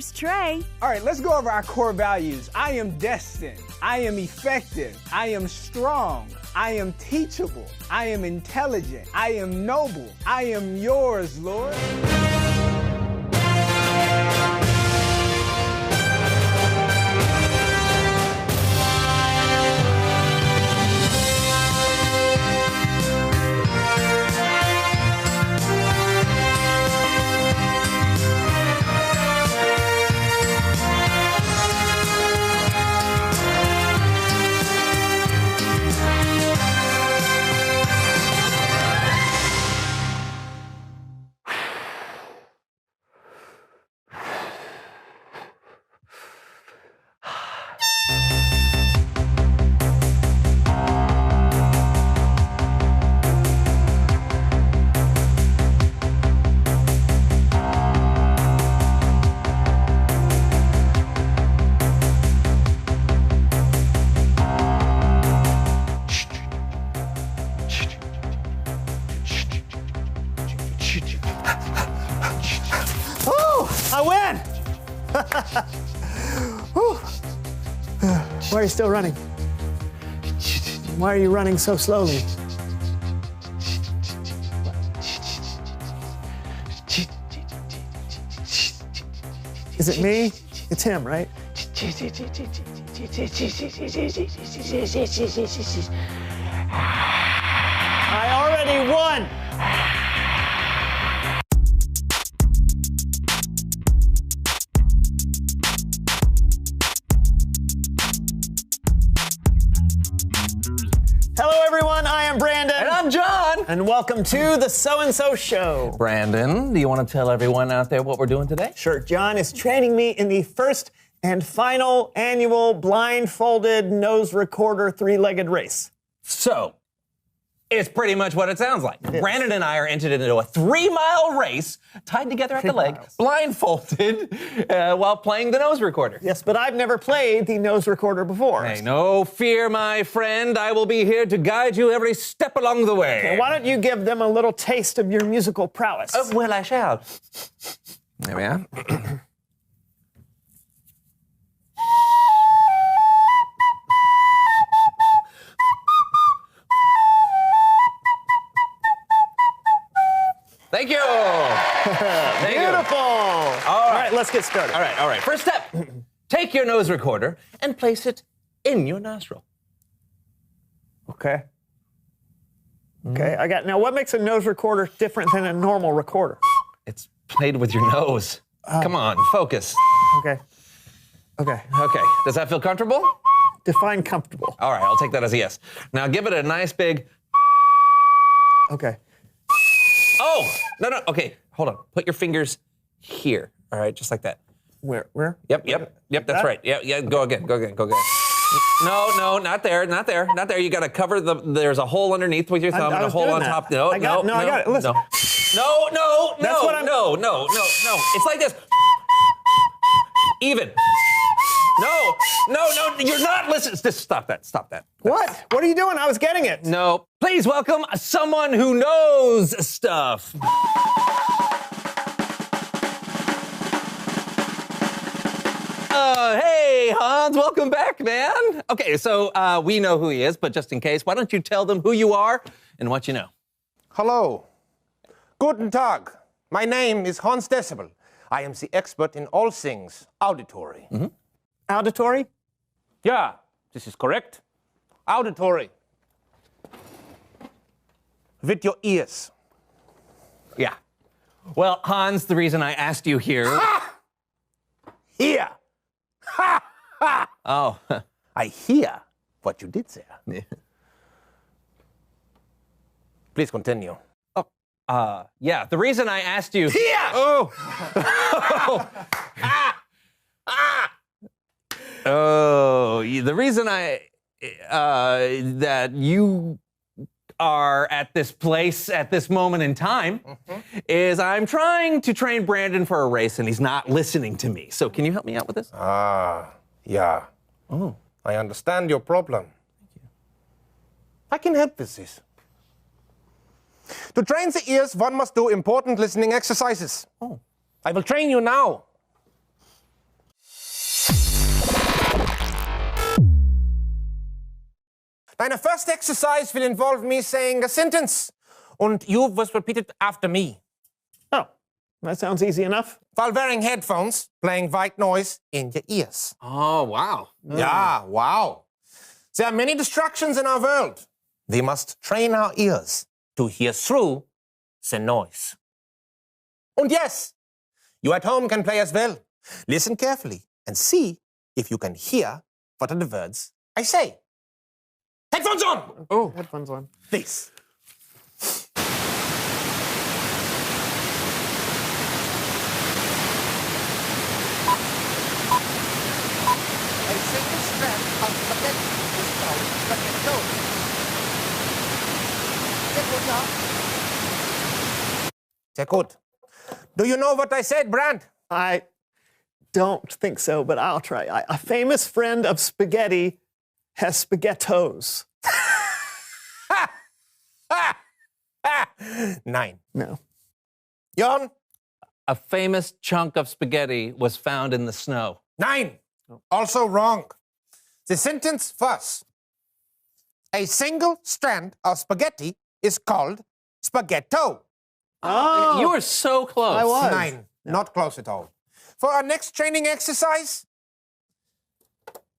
Here's Trey. All right, let's go over our core values. I am destined. I am effective. I am strong. I am teachable. I am intelligent. I am noble. I am yours, Lord. I win! Why are you still running? Why are you running so slowly? Is it me? It's him, right? I already won! Hello, everyone. I am Brandon. And I'm John. And welcome to the So-and-So Show. Brandon, do you want to tell everyone out there what we're doing today? Sure. John is training me in the first and final annual blindfolded nose recorder three-legged race. So, it's pretty much what it sounds like. Brandon and I are entered into a 3-mile race, tied together at the leg, blindfolded, while playing the nose recorder. Yes, but I've never played the nose recorder before. Hey, no fear, my friend. I will be here to guide you every step along the way. Okay, why don't you give them a little taste of your musical prowess? Well, I shall. There we are. Thank you. Thank Beautiful. You. All right, let's get started. All right. First step, take your nose recorder and place it in your nostril. Okay. Okay, I got, now what makes a nose recorder different than a normal recorder? It's played with your nose. Come on, focus. Okay. Okay. Okay, does that feel comfortable? Define comfortable. All right, I'll take that as a yes. Now give it a nice big... Okay. Oh, no, okay, hold on. Put your fingers here, all right, just like that. Where? Yep, that's right. Yeah, go again. No, not there. You gotta cover there's a hole underneath with your thumb and a hole on top. No, I got it. Listen. No. That's what I'm... No. It's like this. Even. No, you're not listening. Just stop that. What? What are you doing? I was getting it. No. Please welcome someone who knows stuff. Hey, Hans, welcome back, man. Okay, so we know who he is, but just in case, why don't you tell them who you are and what you know? Hello. Guten Tag. My name is Hans Decibel. I am the expert in all things auditory. Mm-hmm. Auditory? Yeah, this is correct. Auditory. With your ears. Yeah. Well, Hans, the reason I asked you here... Ha! Here. Ha! Ha! Oh. I hear what you did there. Please continue. Yeah, the reason I asked you... Here! Oh! Oh, the reason that you are at this place at this moment in time is I'm trying to train Brandon for a race and he's not listening to me. So can you help me out with this? Yeah. Oh. I understand your problem. Thank you. I can help with this. To train the ears, one must do important listening exercises. Oh. I will train you now. Deine first exercise will involve me saying a sentence. Und you must repeat it after me. Oh, that sounds easy enough. While wearing headphones, playing white noise in your ears. Oh, wow. Yeah, wow. There are many distractions in our world. We must train our ears to hear through the noise. And yes, you at home can play as well. Listen carefully and see if you can hear what are the words I say. Headphones on! Oh, headphones on. Please. A single strand of spaghetti is called spaghetto. Sehr gut. Do you know what I said, Brand? I don't think so, but I'll try. A famous friend of spaghetti has spaghettos. Nein. No. Jan? A famous chunk of spaghetti was found in the snow. Nein. Also wrong. The sentence was, a single strand of spaghetti is called spaghetto. Oh, You were so close. I was. Nein, not close at all. For our next training exercise,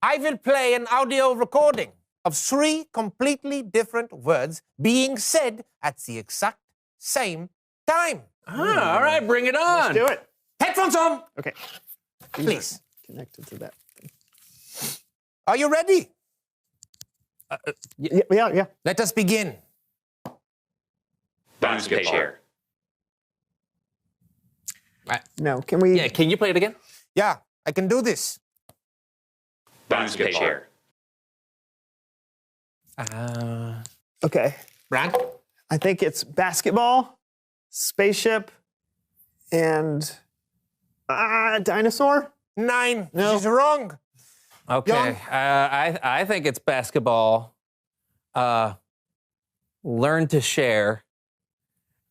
I will play an audio recording of 3 completely different words being said at the exact same time. Ah, all right, bring it on. do it. Headphones on, Okay. please. Connected to that. Are you ready? Yeah. Let us begin. Basketball. No, can we? Yeah, can you play it again? Yeah, I can do this. Basketball. Okay. Brand? I think it's basketball, spaceship, and dinosaur. Nein, No. she's wrong. Okay. I think it's basketball. Learn to share.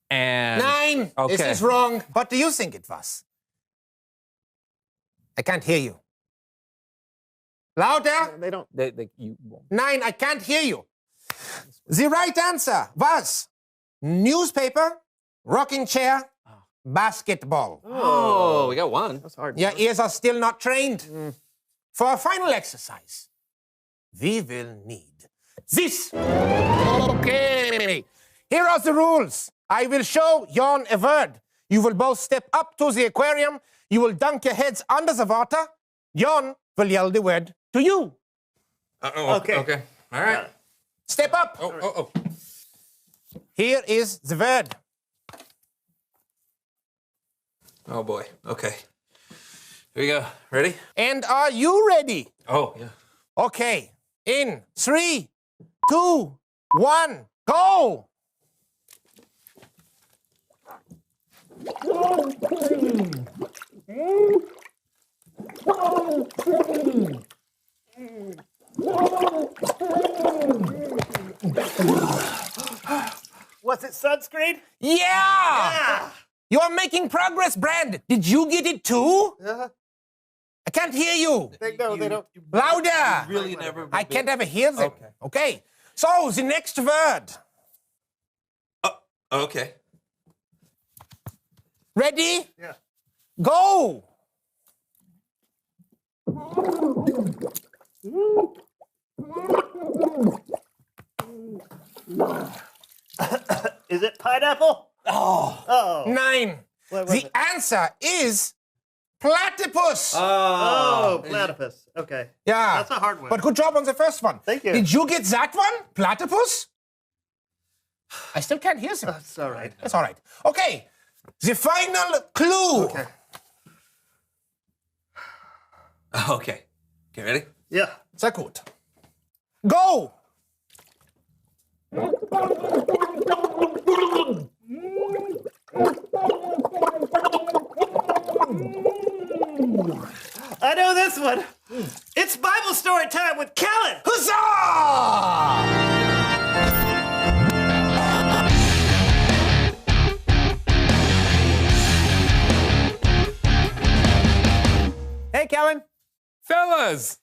And Nein, Okay. this is wrong. What do you think it was? I can't hear you. Louder? They don't. you won't. Nein, I can't hear you. The right answer was newspaper, rocking chair, basketball. Oh, we got one. That's hard. Your ears are still not trained. For our final exercise, we will need this. Okay. Here are the rules. I will show Jan a word. You will both step up to the aquarium. You will dunk your heads under the water. Jan will yell the word to you. Okay. Okay. All right. Step up. Oh. Here is the word. Oh, boy. Okay. Here we go. Ready? And are you ready? Oh, yeah. Okay. In 3, 2, 1, go! Was it sunscreen? Yeah! You are making progress, Brand. Did you get it too? I can't hear you. They don't. Louder. Really never. I can't ever hear them. Okay. So, the next word. Okay. Ready? Yeah. Go! Is it pineapple? Oh. 9. What was The it? answer is platypus. Oh, platypus. Okay. Yeah. That's a hard one. But good job on the first one. Thank you. Did you get that one? Platypus? I still can't hear them. That's all right. That's all right. Okay. The final clue. Okay. Okay. Okay, ready? Yeah. Sehr gut. Go! I know this one. It's Bible story time with Kellen. Huzzah! Hey, Kellen. Fellas,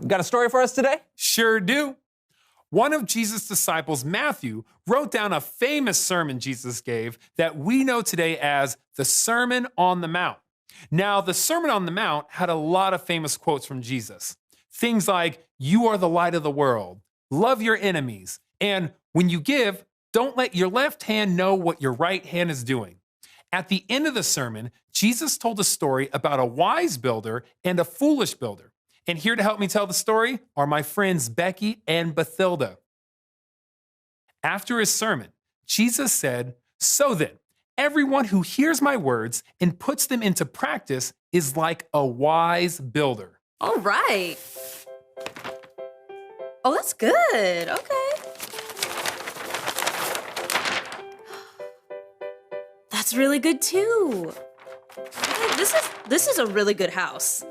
Got a story for us today? sure do. One of Jesus' disciples, Matthew, wrote down a famous sermon Jesus gave that we know today as the Sermon on the Mount. Now, the Sermon on the Mount had a lot of famous quotes from Jesus. Things like, "You are the light of the world," "Love your enemies," and "When you give, don't let your left hand know what your right hand is doing." At the end of the sermon, Jesus told a story about a wise builder and a foolish builder. And here to help me tell the story are my friends Becky and Bathilda. After his sermon, Jesus said, "So then, everyone who hears my words and puts them into practice is like a wise builder." All right. Oh, that's good. Okay. That's really good too. This is a really good house.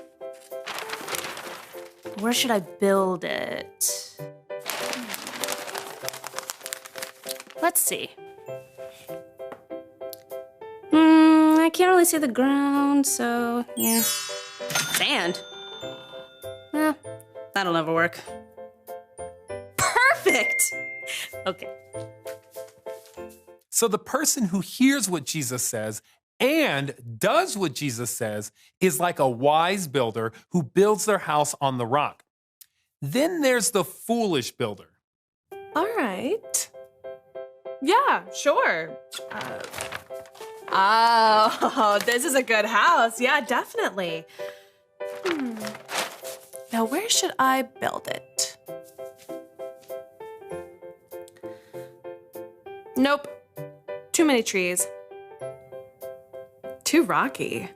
Where should I build it? Let's see. I can't really see the ground, so yeah. Sand. That'll never work. Perfect! Okay. So the person who hears what Jesus says and does what Jesus says is like a wise builder who builds their house on the rock. Then there's the foolish builder. All right. Yeah, sure. Oh, this is a good house. Yeah, definitely. Now, where should I build it? Nope. Too many trees. Too rocky.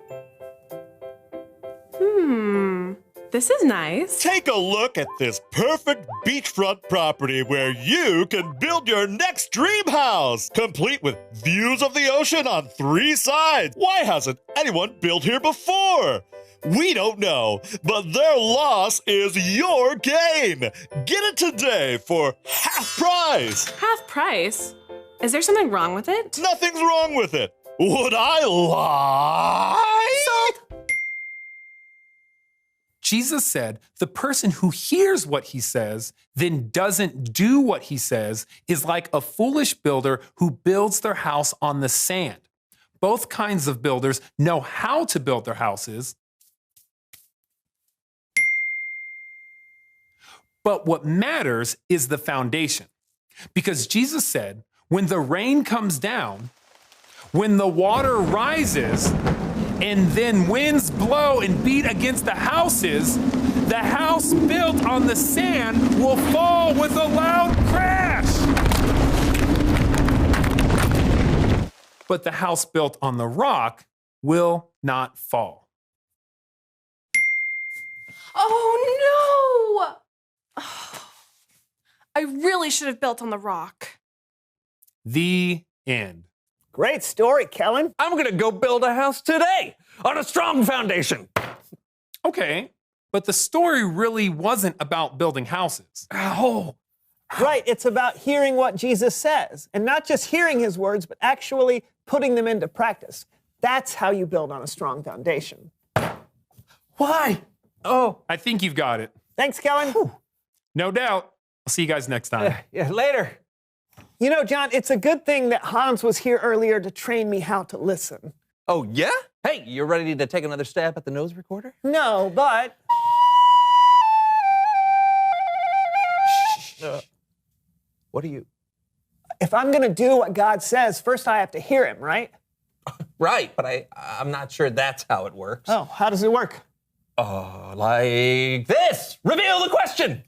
This is nice. Take a look at this perfect beachfront property where you can build your next dream house, complete with views of the ocean on 3 sides. Why hasn't anyone built here before? We don't know, but their loss is your gain. Get it today for half price. Half price? Is there something wrong with it? Nothing's wrong with it. Would I lie? Sold. Jesus said the person who hears what he says, then doesn't do what he says, is like a foolish builder who builds their house on the sand. Both kinds of builders know how to build their houses, but what matters is the foundation. Because Jesus said, when the rain comes down, when the water rises, and then winds blow and beat against the houses, the house built on the sand will fall with a loud crash. But the house built on the rock will not fall. Oh no! I really should have built on the rock. The end. Great story, Kellen. I'm gonna go build a house today on a strong foundation. Okay, but the story really wasn't about building houses. Oh, Right, it's about hearing what Jesus says, and not just hearing his words, but actually putting them into practice. That's how you build on a strong foundation. why? Oh, I think you've got it. Thanks, Kellen. No doubt. I'll see you guys next time. Yeah, later. You know, John, it's a good thing that Hans was here earlier to train me how to listen. Oh, yeah? Hey, you ready to take another stab at the nose recorder? No, but... What are you? if I'm going to do what God says, first I have to hear him, right? Right, but I'm not sure that's how it works. Oh, how does it work? Like this. Reveal the question.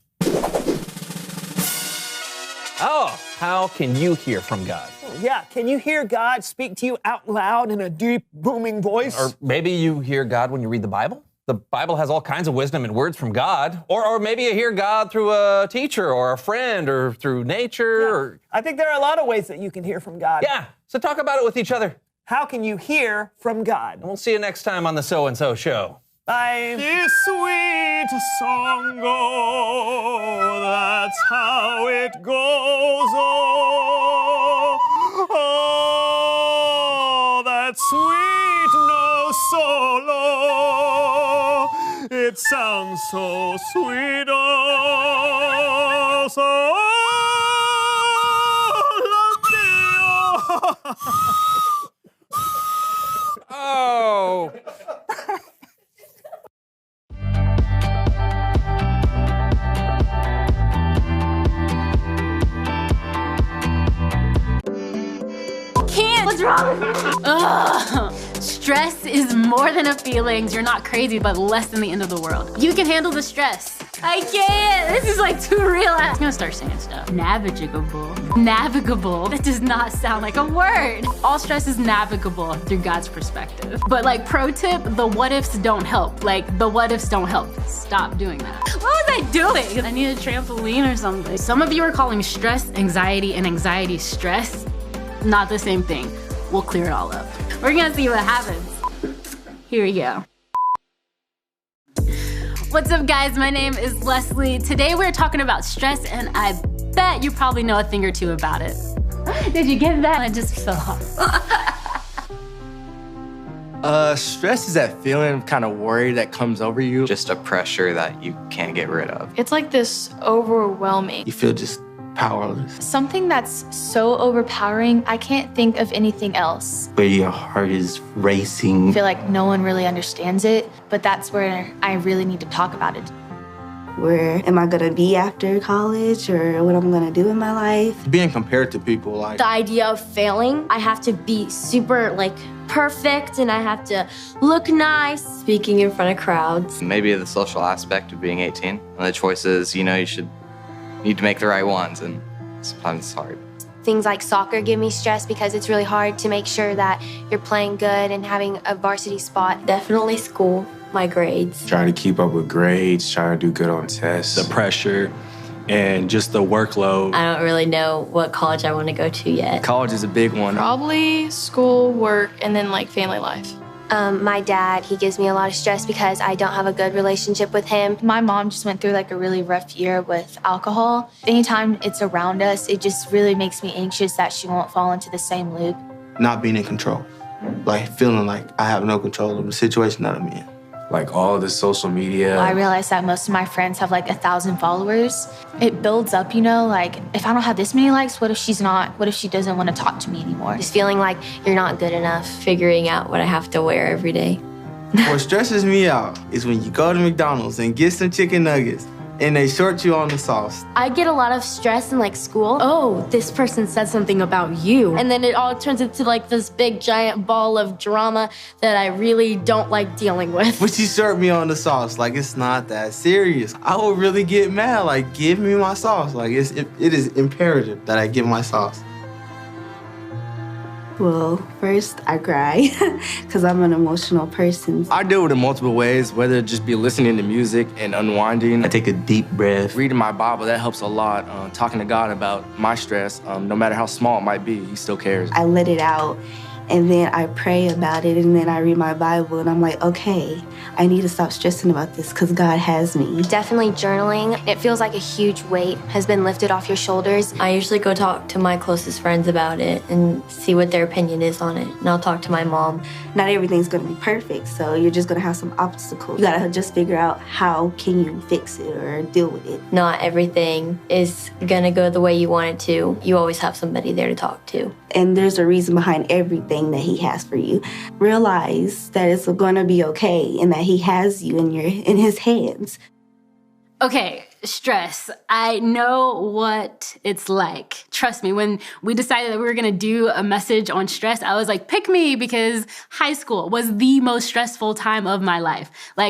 Oh, how can you hear from God? Yeah, can you hear God speak to you out loud in a deep, booming voice? Or maybe you hear God when you read the Bible. The Bible has all kinds of wisdom and words from God. Or maybe you hear God through a teacher or a friend or through nature. Yeah. Or... I think there are a lot of ways that you can hear from God. Yeah, so talk about it with each other. How can you hear from God? And we'll see you next time on the So and So Show. Bye. This sweet song, oh, that's how it goes, oh, oh, that sweet no solo, it sounds so sweet, oh, so What's wrong with me? Ugh. Stress is more than a feeling. You're not crazy, but less than the end of the world. You can handle the stress. I can't. This is like too real. I'm gonna start saying stuff. Navigable. Navigable. That does not sound like a word. All stress is navigable through God's perspective. But like pro tip, the what ifs don't help. Like the what ifs don't help. Stop doing that. What was I doing? I need a trampoline or something. Some of you are calling stress anxiety and anxiety stress. Not the same thing. We'll clear it all up. We're gonna see what happens. Here we go. What's up, guys? My name is Leslie. Today we're talking about stress, and I bet you probably know a thing or two about it. Did you get that? I just fell off. Stress is that feeling of kind of worry that comes over you. Just a pressure that you can't get rid of. It's like this overwhelming. You feel just powerless. Something that's so overpowering, I can't think of anything else. Where your heart is racing. I feel like no one really understands it, but that's where I really need to talk about it. Where am I gonna be after college, or what I'm gonna do in my life? Being compared to people, like the idea of failing, I have to be super perfect, and I have to look nice. Speaking in front of crowds. maybe the social aspect of being 18. And the choices, you need to make the right ones, and sometimes it's hard. Things like soccer give me stress because it's really hard to make sure that you're playing good and having a varsity spot. Definitely school, my grades. Try to keep up with grades, try to do good on tests. The pressure and just the workload. I don't really know what college I want to go to yet. College is a big one. Probably school, work, and then family life. My dad, he gives me a lot of stress because I don't have a good relationship with him. My mom just went through a really rough year with alcohol. Anytime it's around us, it just really makes me anxious that she won't fall into the same loop. Not being in control. Feeling like I have no control of the situation that I'm in. All of the social media. I realized that most of my friends have 1,000 followers. It builds up, if I don't have this many likes, what if she doesn't want to talk to me anymore? Just feeling like you're not good enough, figuring out what I have to wear every day. What stresses me out is when you go to McDonald's and get some chicken nuggets and they short you on the sauce. I get a lot of stress in school. Oh, this person said something about you. And then it all turns into this big giant ball of drama that I really don't like dealing with. But you short me on the sauce, it's not that serious. I will really get mad, give me my sauce. It is imperative that I get my sauce. Well, first I cry because I'm an emotional person. I deal with it multiple ways, whether it just be listening to music and unwinding. I take a deep breath. Reading my Bible, that helps a lot. Talking to God about my stress, no matter how small it might be, He still cares. I let it out, and then I pray about it, and then I read my Bible, and I'm like, okay, I need to stop stressing about this because God has me. Definitely journaling. It feels like a huge weight has been lifted off your shoulders. I usually go talk to my closest friends about it and see what their opinion is on it. And I'll talk to my mom. Not everything's gonna be perfect, so you're just gonna have some obstacles. You gotta just figure out how can you fix it or deal with it. Not everything is gonna go the way you want it to. You always have somebody there to talk to. And there's a reason behind everything that He has for you. Realize that it's gonna be okay and that He has you in His hands. Okay, stress. I know what it's like. Trust me, when we decided that we were gonna do a message on stress, I was like, pick me, because high school was the most stressful time of my life.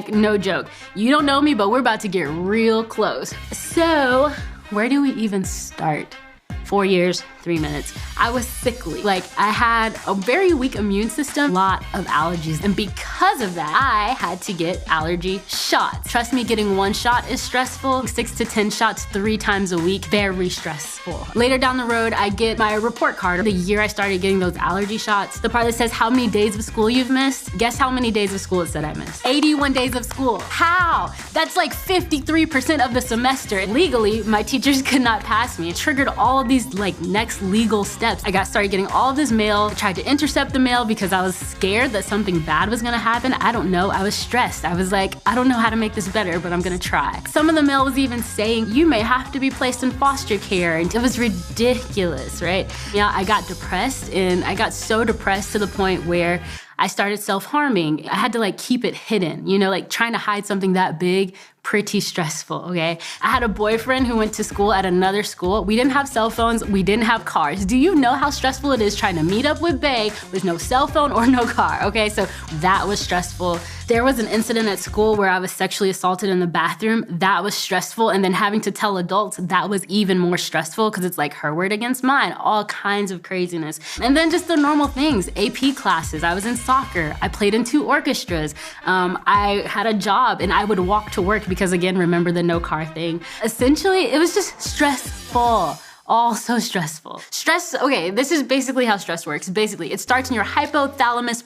No joke. You don't know me, but we're about to get real close. So, where do we even start? 4 years, 3 minutes. I was sickly. I had a very weak immune system, a lot of allergies. And because of that, I had to get allergy shots. Trust me, getting one shot is stressful. 6 to 10 shots 3 times a week, very stressful. Later down the road, I get my report card. The year I started getting those allergy shots, the part that says how many days of school you've missed, guess how many days of school it said I missed? 81 days of school. How? That's 53% of the semester. Legally, my teachers could not pass me. It triggered all of these next legal steps. I started getting all of this mail, tried to intercept the mail because I was scared that something bad was gonna happen. I don't know, I was stressed. I was like, I don't know how to make this better, but I'm gonna try. Some of the mail was even saying, you may have to be placed in foster care, and it was ridiculous, right? I got depressed, and I got so depressed to the point where I started self-harming. I had to keep it hidden, trying to hide something that big pretty stressful, okay? I had a boyfriend who went to school at another school. We didn't have cell phones, we didn't have cars. Do you know how stressful it is trying to meet up with Bae with no cell phone or no car, okay? So that was stressful. There was an incident at school where I was sexually assaulted in the bathroom. That was stressful. And then having to tell adults, that was even more stressful because it's like her word against mine, all kinds of craziness. And then just the normal things, AP classes. I was in soccer. I played in 2 orchestras. I had a job and I would walk to work because, again, remember the no car thing. Essentially, it was just stressful. All so stressful. Stress, okay, this is basically how stress works. Basically, it starts in your hypothalamus,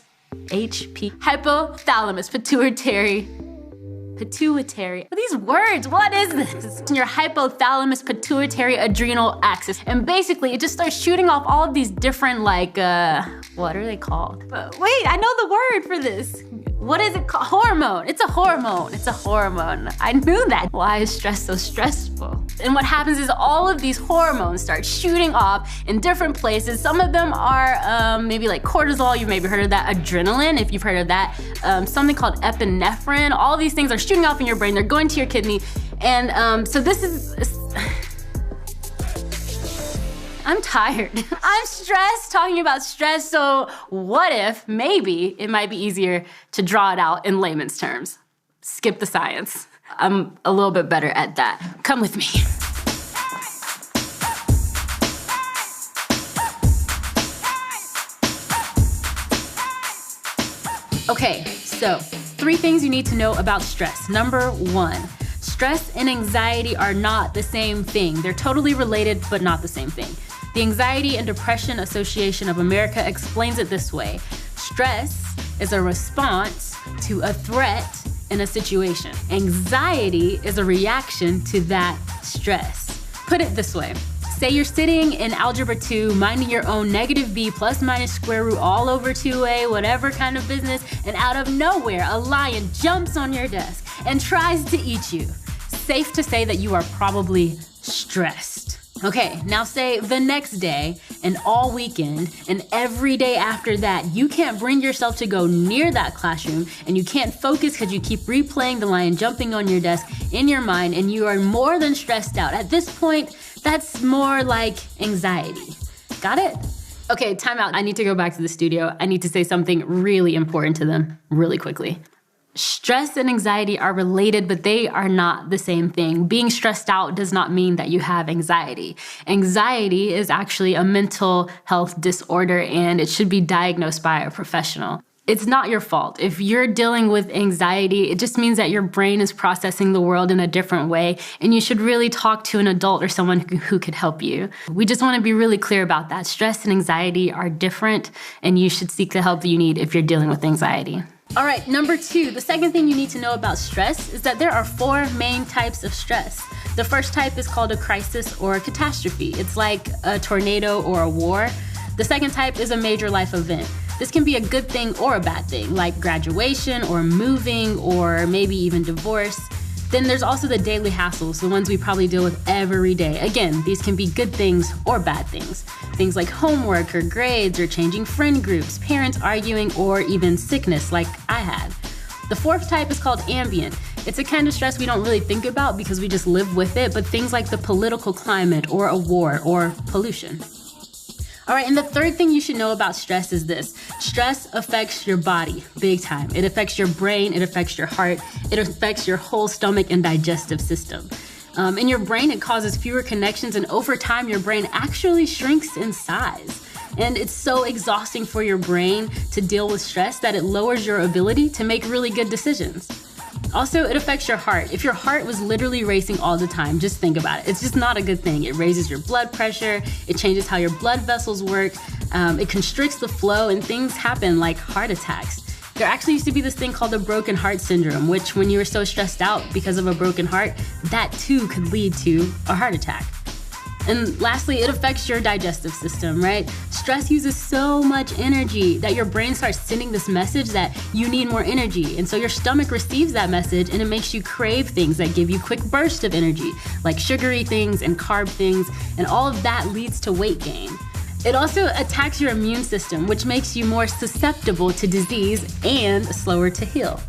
hypothalamus, pituitary. These words, what is this? In your hypothalamus, pituitary, adrenal axis. And basically, it just starts shooting off all of these different, like, what are they called? Wait, I know the word for this. What is it called? Hormone. It's a hormone. It's a hormone. I knew that. Why is stress so stressful? And what happens is all of these hormones start shooting off in different places. Some of them are maybe like cortisol. You've maybe heard of that. Adrenaline, if you've heard of that. Something called epinephrine. All these things are shooting off in your brain. They're going to your kidney. And so this is... I'm tired. I'm stressed talking about stress, so what if, maybe, it might be easier to draw it out in layman's terms. Skip the science. I'm a little bit better at that. Come with me. Okay, so 3 things you need to know about stress. Number 1. Stress and anxiety are not the same thing. They're totally related, but not the same thing. The Anxiety and Depression Association of America explains it this way. Stress is a response to a threat in a situation. Anxiety is a reaction to that stress. Put it this way. Say you're sitting in Algebra 2, minding your own negative b plus minus square root all over 2a, whatever kind of business, and out of nowhere, a lion jumps on your desk and tries to eat you. Safe to say that you are probably stressed. Okay, now say the next day and all weekend and every day after that, you can't bring yourself to go near that classroom and you can't focus because you keep replaying the lion jumping on your desk in your mind and you are more than stressed out. At this point, that's more like anxiety. Got it? Okay, time out. I need to go back to the studio. I need to say something really important to them really quickly. Stress and anxiety are related, but they are not the same thing. Being stressed out does not mean that you have anxiety. Anxiety is actually a mental health disorder and it should be diagnosed by a professional. It's not your fault. If you're dealing with anxiety, it just means that your brain is processing the world in a different way and you should really talk to an adult or someone who could help you. We just want to be really clear about that. Stress and anxiety are different and you should seek the help that you need if you're dealing with anxiety. All right, number 2, the second thing you need to know about stress is that there are 4 main types of stress. The first type is called a crisis or a catastrophe. It's like a tornado or a war. The second type is a major life event. This can be a good thing or a bad thing, like graduation or moving or maybe even divorce. Then there's also the daily hassles, the ones we probably deal with every day. Again, these can be good things or bad things. Things like homework or grades or changing friend groups, parents arguing, or even sickness like I had. The fourth type is called ambient. It's a kind of stress we don't really think about because we just live with it, but things like the political climate or a war or pollution. All right, and the third thing you should know about stress is this. Stress affects your body big time. It affects your brain, it affects your heart, it affects your whole stomach and digestive system. In your brain, it causes fewer connections, and over time, your brain actually shrinks in size. And it's so exhausting for your brain to deal with stress that it lowers your ability to make really good decisions. Also, it affects your heart. If your heart was literally racing all the time, just think about it. It's just not a good thing. It raises your blood pressure, it changes how your blood vessels work, it constricts the flow, and things happen like heart attacks. There actually used to be this thing called the broken heart syndrome, which when you were so stressed out because of a broken heart, that too could lead to a heart attack. And lastly, it affects your digestive system, right? Stress uses so much energy that your brain starts sending this message that you need more energy. And so your stomach receives that message and it makes you crave things that give you quick bursts of energy, like sugary things and carb things, and all of that leads to weight gain. It also attacks your immune system, which makes you more susceptible to disease and slower to heal.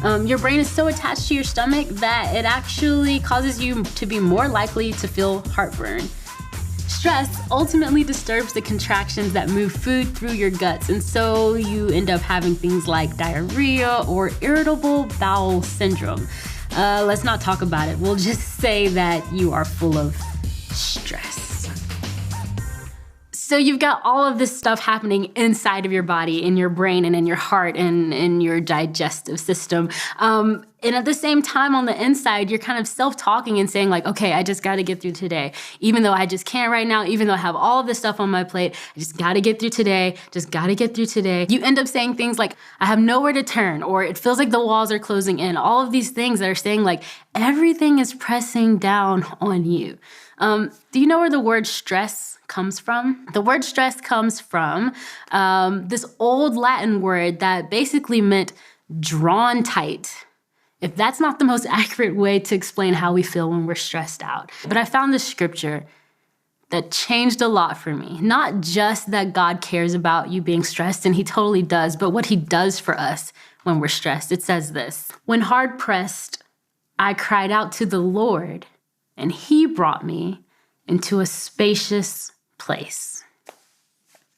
Your brain is so attached to your stomach that it actually causes you to be more likely to feel heartburn. Stress ultimately disturbs the contractions that move food through your guts, and so you end up having things like diarrhea or irritable bowel syndrome. Let's not talk about it. We'll just say that you are full of stress. So you've got all of this stuff happening inside of your body, in your brain and in your heart and in your digestive system. And at the same time, on the inside, you're kind of self-talking and saying like, okay, I just got to get through today. Even though I just can't right now, even though I have all of this stuff on my plate, I just got to get through today, just got to get through today. You end up saying things like, I have nowhere to turn, or it feels like the walls are closing in. All of these things that are saying like, everything is pressing down on you. Do you know where the word stress comes from? The word stress comes from this old Latin word that basically meant drawn tight. If that's not the most accurate way to explain how we feel when we're stressed out. But I found this scripture that changed a lot for me. Not just that God cares about you being stressed, and he totally does, but what he does for us when we're stressed. It says this: when hard pressed, I cried out to the Lord, and he brought me into a spacious place.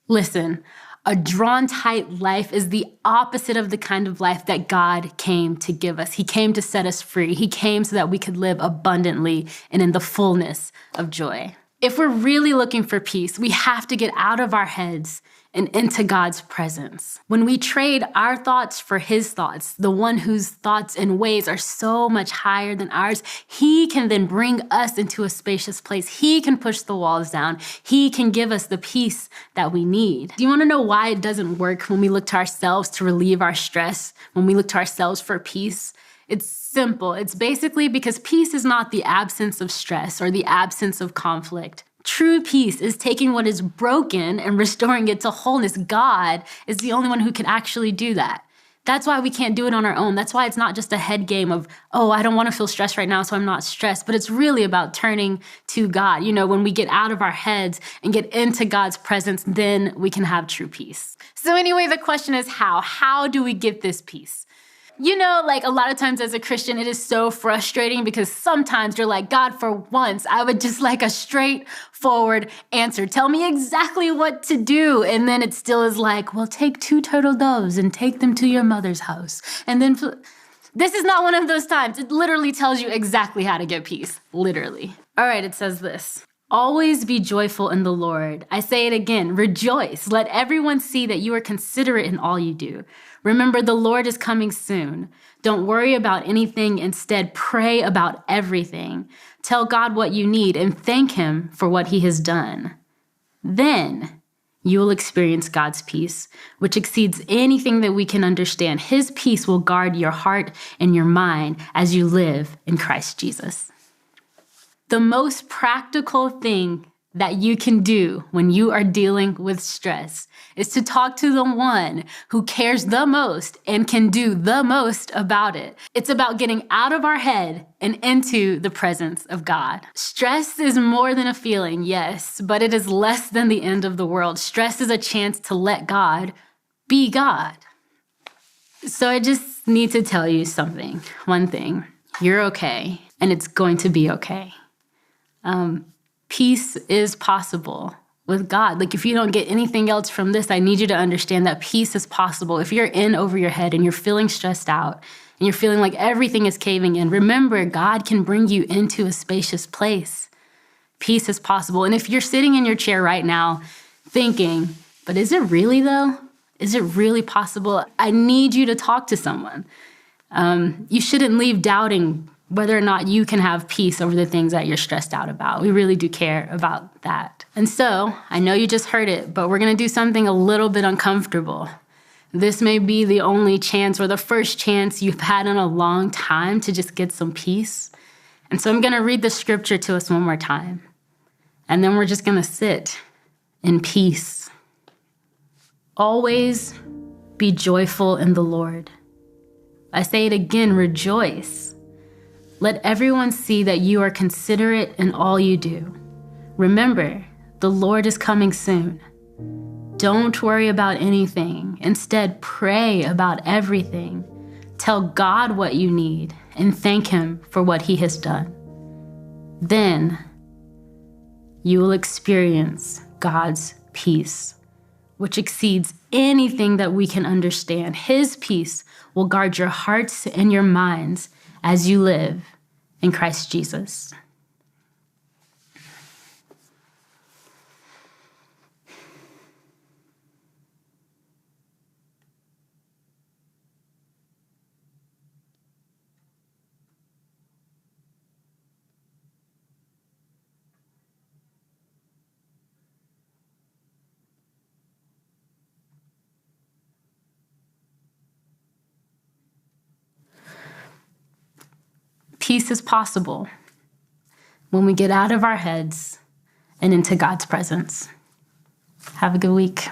Listen, a drawn tight life is the opposite of the kind of life that God came to give us. He came to set us free. He came so that we could live abundantly and in the fullness of joy. If we're really looking for peace, we have to get out of our heads and into God's presence. When we trade our thoughts for his thoughts, the one whose thoughts and ways are so much higher than ours, he can then bring us into a spacious place. He can push the walls down. He can give us the peace that we need. Do you want to know why it doesn't work when we look to ourselves to relieve our stress, when we look to ourselves for peace? It's simple. It's basically because peace is not the absence of stress or the absence of conflict. True peace is taking what is broken and restoring it to wholeness. God is the only one who can actually do that. That's why we can't do it on our own. That's why it's not just a head game of, oh, I don't want to feel stressed right now, so I'm not stressed. But it's really about turning to God. You know, when we get out of our heads and get into God's presence, then we can have true peace. So anyway, the question is how? How do we get this peace? You know, like a lot of times as a Christian, it is so frustrating because sometimes you're like, God, for once, I would just like a straightforward answer. Tell me exactly what to do. And then it still is like, well, take 2 turtle doves and take them to your mother's house. And then this is not one of those times. It literally tells you exactly how to get peace. Literally. All right, it says this. Always be joyful in the Lord. I say it again, rejoice. Let everyone see that you are considerate in all you do. Remember, the Lord is coming soon. Don't worry about anything. Instead, pray about everything. Tell God what you need and thank him for what he has done. Then you will experience God's peace, which exceeds anything that we can understand. His peace will guard your heart and your mind as you live in Christ Jesus. The most practical thing that you can do when you are dealing with stress is to talk to the one who cares the most and can do the most about it. It's about getting out of our head and into the presence of God. Stress is more than a feeling, yes, but it is less than the end of the world. Stress is a chance to let God be God. So I just need to tell you something, one thing. You're okay, and it's going to be okay. Peace is possible with God. Like if you don't get anything else from this, I need you to understand that peace is possible. If you're in over your head and you're feeling stressed out and you're feeling like everything is caving in, remember God can bring you into a spacious place. Peace is possible. And if you're sitting in your chair right now thinking, but is it really though? Is it really possible? I need you to talk to someone. You shouldn't leave doubting whether or not you can have peace over the things that you're stressed out about. We really do care about that. And so, I know you just heard it, but we're gonna do something a little bit uncomfortable. This may be the only chance or the first chance you've had in a long time to just get some peace. And so I'm gonna read the scripture to us one more time. And then we're just gonna sit in peace. Always be joyful in the Lord. I say it again, rejoice. Let everyone see that you are considerate in all you do. Remember, the Lord is coming soon. Don't worry about anything. Instead, pray about everything. Tell God what you need and thank Him for what He has done. Then you will experience God's peace, which exceeds anything that we can understand. His peace will guard your hearts and your minds as you live in Christ Jesus. Peace is possible when we get out of our heads and into God's presence. Have a good week.